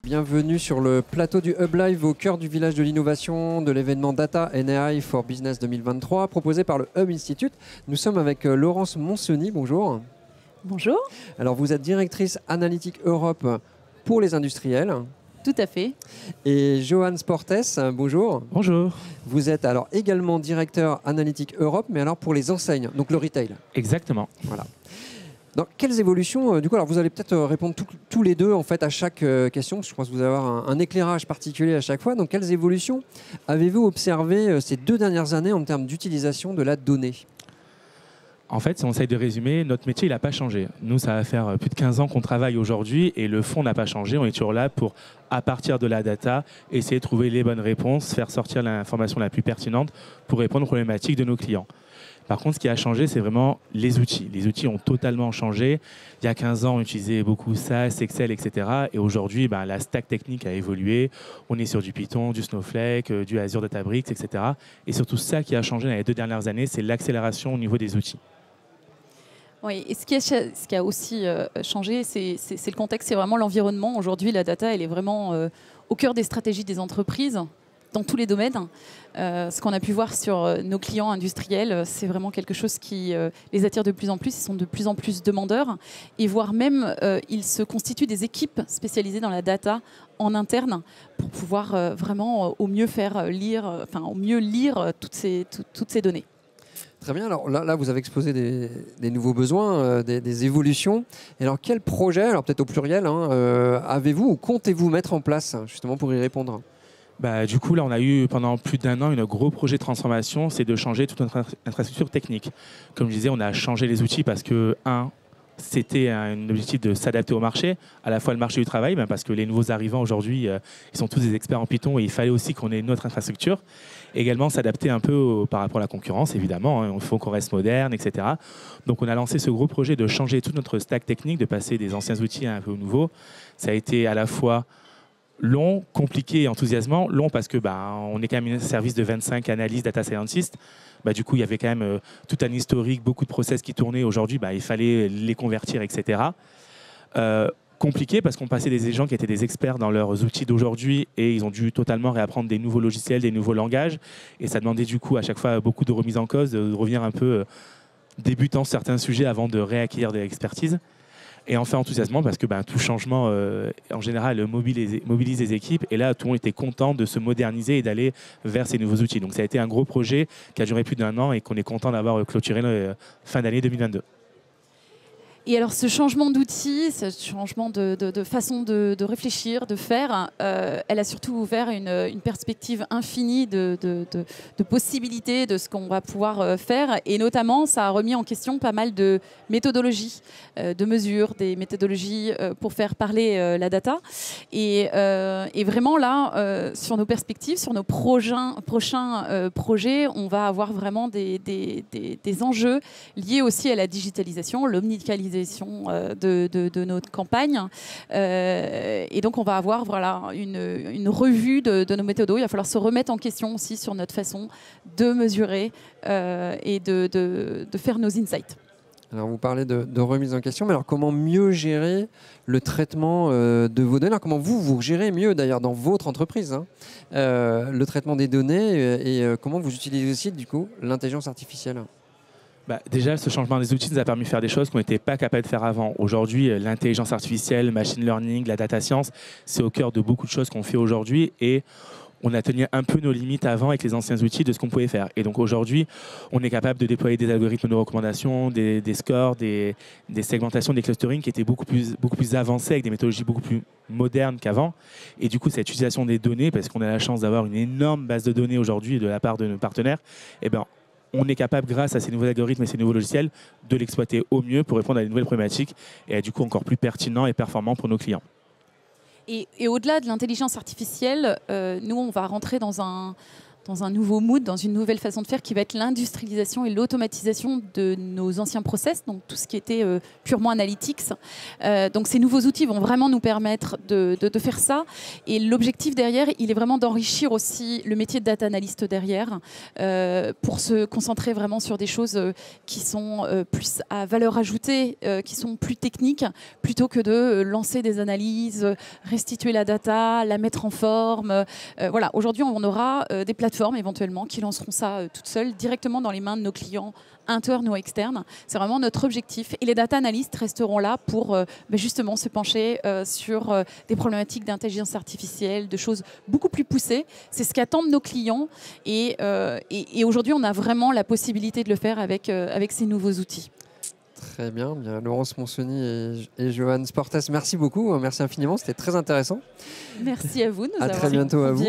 Bienvenue sur le plateau du Hub Live au cœur du village de l'innovation de l'événement Data and AI for Business 2023 proposé par le Hub Institute. Nous sommes avec Laurence Monsoni, bonjour. Bonjour. Alors vous êtes directrice analytique Europe pour les industriels. Tout à fait. Et Johan Sportes, bonjour. Bonjour. Vous êtes alors également directeur analytique Europe, mais alors pour les enseignes, donc le retail. Exactement. Voilà. Donc, quelles évolutions, du coup, alors vous allez peut-être répondre tous les deux en fait à chaque question, parce que je pense que vous allez avoir un éclairage particulier à chaque fois. Donc, quelles évolutions avez-vous observé ces 2 dernières années en termes d'utilisation de la donnée ? En fait, si on essaye de résumer, notre métier, il n'a pas changé. Nous, ça va faire plus de 15 ans qu'on travaille aujourd'hui et le fond n'a pas changé. On est toujours là pour, à partir de la data, essayer de trouver les bonnes réponses, faire sortir l'information la plus pertinente pour répondre aux problématiques de nos clients. Par contre, ce qui a changé, c'est vraiment les outils. Les outils ont totalement changé. Il y a 15 ans, on utilisait beaucoup SAS, Excel, etc. Et aujourd'hui, la stack technique a évolué. On est sur du Python, du Snowflake, du Azure Databricks, etc. Et surtout, ça qui a changé dans les 2 dernières années, c'est l'accélération au niveau des outils. Oui, et ce qui a aussi changé, c'est le contexte, c'est vraiment l'environnement. Aujourd'hui, la data, elle est vraiment au cœur des stratégies des entreprises, dans tous les domaines. Ce qu'on a pu voir sur nos clients industriels, c'est vraiment quelque chose qui les attire de plus en plus. Ils sont de plus en plus demandeurs. Et voire même, ils se constituent des équipes spécialisées dans la data en interne pour pouvoir vraiment au mieux au mieux lire toutes ces données. Très bien, alors là vous avez exposé des nouveaux besoins, des évolutions. Et alors quel projet, alors peut-être au pluriel, avez-vous ou comptez-vous mettre en place justement pour y répondre ? Du coup, là, on a eu pendant plus d'1 an un gros projet de transformation, c'est de changer toute notre infrastructure technique. Comme je disais, on a changé les outils parce que, c'était un objectif de s'adapter au marché, à la fois le marché du travail, parce que les nouveaux arrivants aujourd'hui, ils sont tous des experts en Python et il fallait aussi qu'on ait notre infrastructure. Également s'adapter un peu par rapport à la concurrence, évidemment, il faut qu'on reste moderne, etc. Donc on a lancé ce gros projet de changer toute notre stack technique, de passer des anciens outils à un peu nouveaux. Ça a été à la fois long, compliqué et enthousiasmant. Long parce que on est quand même un service de 25 analystes, data scientists. Du coup, il y avait quand même tout un historique, beaucoup de process qui tournaient. Aujourd'hui, il fallait les convertir, etc. Compliqué parce qu'on passait des gens qui étaient des experts dans leurs outils d'aujourd'hui et ils ont dû totalement réapprendre des nouveaux logiciels, des nouveaux langages. Et ça demandait du coup à chaque fois beaucoup de remises en cause, de revenir un peu débutant sur certains sujets avant de réacquérir de l'expertise. Et enfin enthousiasmant parce que tout changement, en général, mobilise les équipes. Et là, tout le monde était content de se moderniser et d'aller vers ces nouveaux outils. Donc ça a été un gros projet qui a duré plus d'1 an et qu'on est content d'avoir clôturé fin d'année 2022. Et alors ce changement d'outils, ce changement de façon de réfléchir, de faire, elle a surtout ouvert une perspective infinie de possibilités de ce qu'on va pouvoir faire. Et notamment, ça a remis en question pas mal de méthodologies, de mesures, des méthodologies pour faire parler la data. Et vraiment là, sur nos perspectives, sur nos prochains projets, on va avoir vraiment des enjeux liés aussi à la digitalisation, l'omnicalisation de notre campagne. Et donc, on va avoir une revue de nos méthodos. Il va falloir se remettre en question aussi sur notre façon de mesurer et de faire nos insights. Alors, vous parlez de remise en question, mais alors comment mieux gérer le traitement de vos données ? Alors, comment vous gérez mieux d'ailleurs dans votre entreprise le traitement des données et comment vous utilisez aussi du coup l'intelligence artificielle ? Déjà, ce changement des outils nous a permis de faire des choses qu'on n'était pas capable de faire avant. Aujourd'hui, l'intelligence artificielle, machine learning, la data science, c'est au cœur de beaucoup de choses qu'on fait aujourd'hui et on a tenu un peu nos limites avant avec les anciens outils de ce qu'on pouvait faire. Et donc aujourd'hui, on est capable de déployer des algorithmes de recommandation, des scores, des segmentations, des clusterings qui étaient beaucoup plus avancés avec des méthodologies beaucoup plus modernes qu'avant. Et du coup, cette utilisation des données, parce qu'on a la chance d'avoir une énorme base de données aujourd'hui de la part de nos partenaires, on est capable, grâce à ces nouveaux algorithmes et ces nouveaux logiciels, de l'exploiter au mieux pour répondre à de nouvelles problématiques et être du coup encore plus pertinent et performant pour nos clients. Et au-delà de l'intelligence artificielle, nous, on va rentrer dans dans un nouveau mood, dans une nouvelle façon de faire qui va être l'industrialisation et l'automatisation de nos anciens process, donc tout ce qui était purement analytics. Donc ces nouveaux outils vont vraiment nous permettre de faire ça. Et l'objectif derrière, il est vraiment d'enrichir aussi le métier de data analyst derrière pour se concentrer vraiment sur des choses qui sont plus à valeur ajoutée, qui sont plus techniques, plutôt que de lancer des analyses, restituer la data, la mettre en forme. Voilà. Aujourd'hui, on aura des plateformes éventuellement qui lanceront ça toutes seules, directement dans les mains de nos clients internes ou externes. C'est vraiment notre objectif. Et les data analystes resteront là pour justement se pencher sur des problématiques d'intelligence artificielle, de choses beaucoup plus poussées. C'est ce qu'attendent nos clients. Et aujourd'hui, on a vraiment la possibilité de le faire avec ces nouveaux outils. Très bien. Laurence Monsoni et Johan Sportes, merci beaucoup. Merci infiniment. C'était très intéressant. Merci à vous de nous avoir avoir très bientôt à vous.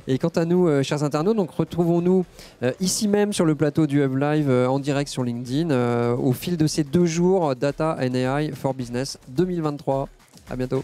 Et quant à nous, chers internautes, donc retrouvons-nous ici même sur le plateau du Hub Live en direct sur LinkedIn au fil de ces 2 jours Data and AI for Business 2023. À bientôt.